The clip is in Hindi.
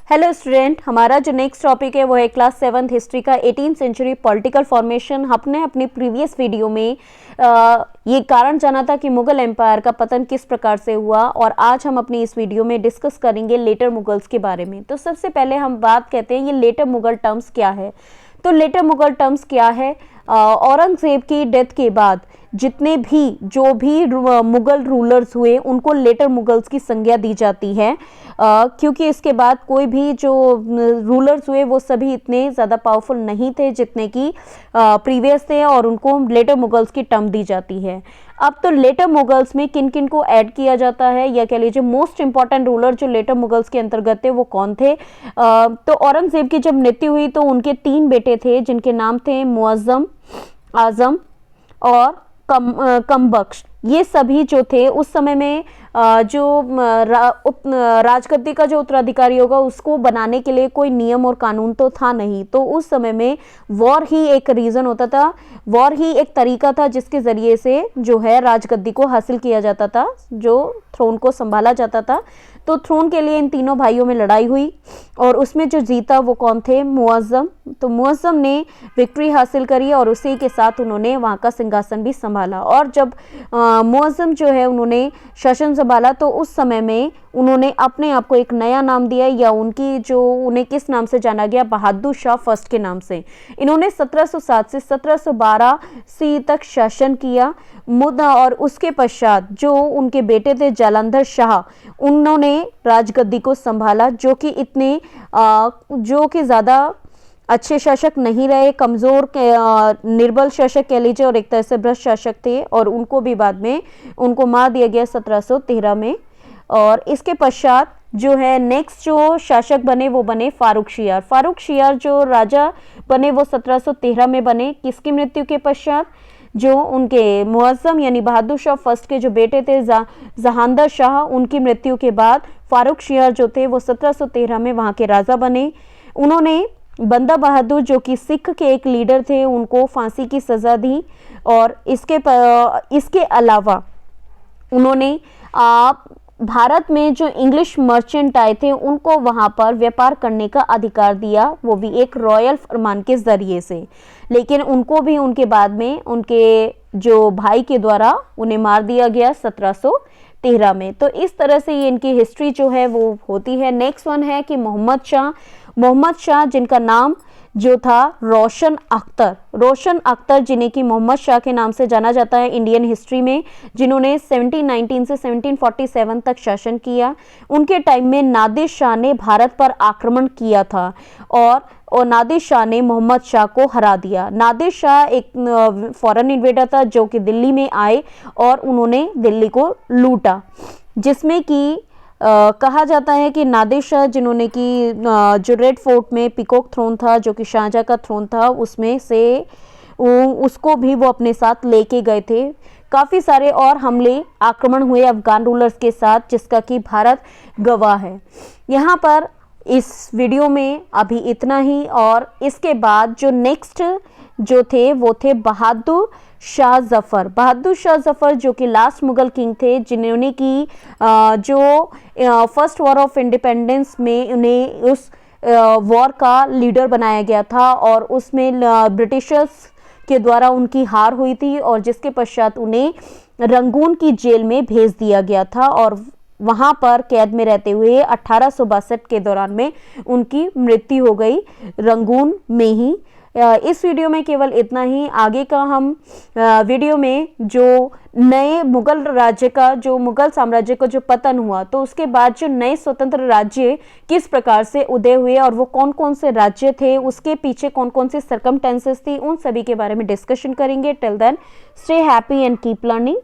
हेलो स्टूडेंट, हमारा जो नेक्स्ट टॉपिक है वो है क्लास 7th हिस्ट्री का 18th सेंचुरी पॉलिटिकल फॉर्मेशन। हमने अपनी प्रीवियस वीडियो में ये कारण जाना था कि मुगल एम्पायर का पतन किस प्रकार से हुआ, और आज हम अपनी इस वीडियो में डिस्कस करेंगे लेटर मुगल्स के बारे में। तो सबसे पहले हम बात कहते हैं ये लेटर मुगल टर्म्स क्या है। तो लेटर मुगल टर्म्स क्या है, औरंगजेब की डेथ के बाद जितने भी जो भी मुगल रूलर्स हुए उनको लेटर मुगल्स की संज्ञा दी जाती है, क्योंकि इसके बाद कोई भी जो रूलर्स हुए वो सभी इतने ज़्यादा पावरफुल नहीं थे जितने कि प्रीवियस थे, और उनको लेटर मुगल्स की टर्म दी जाती है। अब तो लेटर मुगल्स में किन किन को ऐड किया जाता है, या कह लीजिए मोस्ट इंपॉर्टेंट रूलर जो लेटर मुगल्स के अंतर्गत थे वो कौन थे। तो औरंगजेब की जब मृत्यु हुई तो उनके 3 बेटे थे जिनके नाम थे मुअज्जम, आजम और कमबख्श। ये सभी जो थे उस समय में जो राजगद्दी का जो उत्तराधिकारी होगा उसको बनाने के लिए कोई नियम और कानून तो था नहीं। तो उस समय में वॉर ही एक रीज़न होता था, वॉर ही एक तरीका था जिसके ज़रिए से जो है राजगद्दी को हासिल किया जाता था, जो थ्रोन को संभाला जाता था। तो थ्रोन के लिए इन तीनों भाइयों में लड़ाई हुई और उसमें जो जीता वो कौन थे, मुअज्जम। तो मुअज्जम ने विक्ट्री हासिल करी और उसी के साथ उन्होंने वहाँ का सिंहासन भी संभाला। और जब मुअज्जम जो है उन्होंने शासन संभाला तो उस समय में उन्होंने अपने आप को एक नया नाम दिया, या उनकी जो उन्हें किस नाम से जाना गया, बहादुर शाह फर्स्ट के नाम से। इन्होंने 1707 से 1712 सी तक शासन किया और उसके पश्चात जो उनके बेटे थे जालंधर शाह, उन्होंने राजगद्दी को संभाला, जो कि इतने जो कि ज़्यादा अच्छे शासक नहीं रहे, कमज़ोर निर्बल शासक कह लीजिए, और एक तरह से भ्रष्ट शासक थे, और उनको भी बाद में उनको मार दिया गया 1713 में। और इसके पश्चात जो है नेक्स्ट जो शासक बने वो बने फारूक शियार। फारूक शियार जो राजा बने वो 1713 में बने। किसकी मृत्यु के पश्चात, जो उनके मुअज्जम यानी बहादुर शाह फर्स्ट के जो बेटे थे जहांदर शाह, उनकी मृत्यु के बाद फारूक शियार जो थे वो 1713 में वहाँ के राजा बने। उन्होंने बंदा बहादुर जो कि सिख के एक लीडर थे उनको फांसी की सज़ा दी, और इसके अलावा उन्होंने भारत में जो इंग्लिश मर्चेंट आए थे उनको वहाँ पर व्यापार करने का अधिकार दिया, वो भी एक रॉयल फरमान के ज़रिए से। लेकिन उनको भी उनके बाद में उनके जो भाई के द्वारा उन्हें मार दिया गया 1713 में। तो इस तरह से ये इनकी हिस्ट्री जो है वो होती है। नेक्स्ट वन है कि मोहम्मद शाह जिनका नाम जो था रोशन अख्तर जिन्हें कि मोहम्मद शाह के नाम से जाना जाता है इंडियन हिस्ट्री में, जिन्होंने 1719 से 1747 तक शासन किया। उनके टाइम में नादिर शाह ने भारत पर आक्रमण किया था और नादिर शाह ने मोहम्मद शाह को हरा दिया। नादिर शाह एक फॉरेन इन्वेडर था जो कि दिल्ली में आए और उन्होंने दिल्ली को लूटा, जिसमें कि कहा जाता है कि नादिर शाह जिन्होंने कि जो रेड फोर्ट में पीकॉक थ्रोन था जो कि शाहजहाँ का थ्रोन था, उसमें से उसको भी वो अपने साथ लेके गए थे। काफ़ी सारे और हमले आक्रमण हुए अफगान रूलर्स के साथ, जिसका कि भारत गवाह है। यहाँ पर इस वीडियो में अभी इतना ही, और इसके बाद जो नेक्स्ट जो थे वो थे बहादुर शाह जफर जो कि लास्ट मुगल किंग थे, जिन्होंने कि जो फर्स्ट वॉर ऑफ इंडिपेंडेंस में उन्हें उस वॉर का लीडर बनाया गया था, और उसमें ब्रिटिशर्स के द्वारा उनकी हार हुई थी, और जिसके पश्चात उन्हें रंगून की जेल में भेज दिया गया था, और वहाँ पर कैद में रहते हुए 1862 के दौरान में उनकी मृत्यु हो गई रंगून में ही। इस वीडियो में केवल इतना ही। आगे का हम वीडियो में जो नए मुगल राज्य का, जो मुगल साम्राज्य का जो पतन हुआ, तो उसके बाद जो नए स्वतंत्र राज्य किस प्रकार से उदय हुए और वो कौन कौन से राज्य थे, उसके पीछे कौन कौन सी सर्कमस्टेंसेस थी, उन सभी के बारे में डिस्कशन करेंगे। Till then stay happy and keep learning.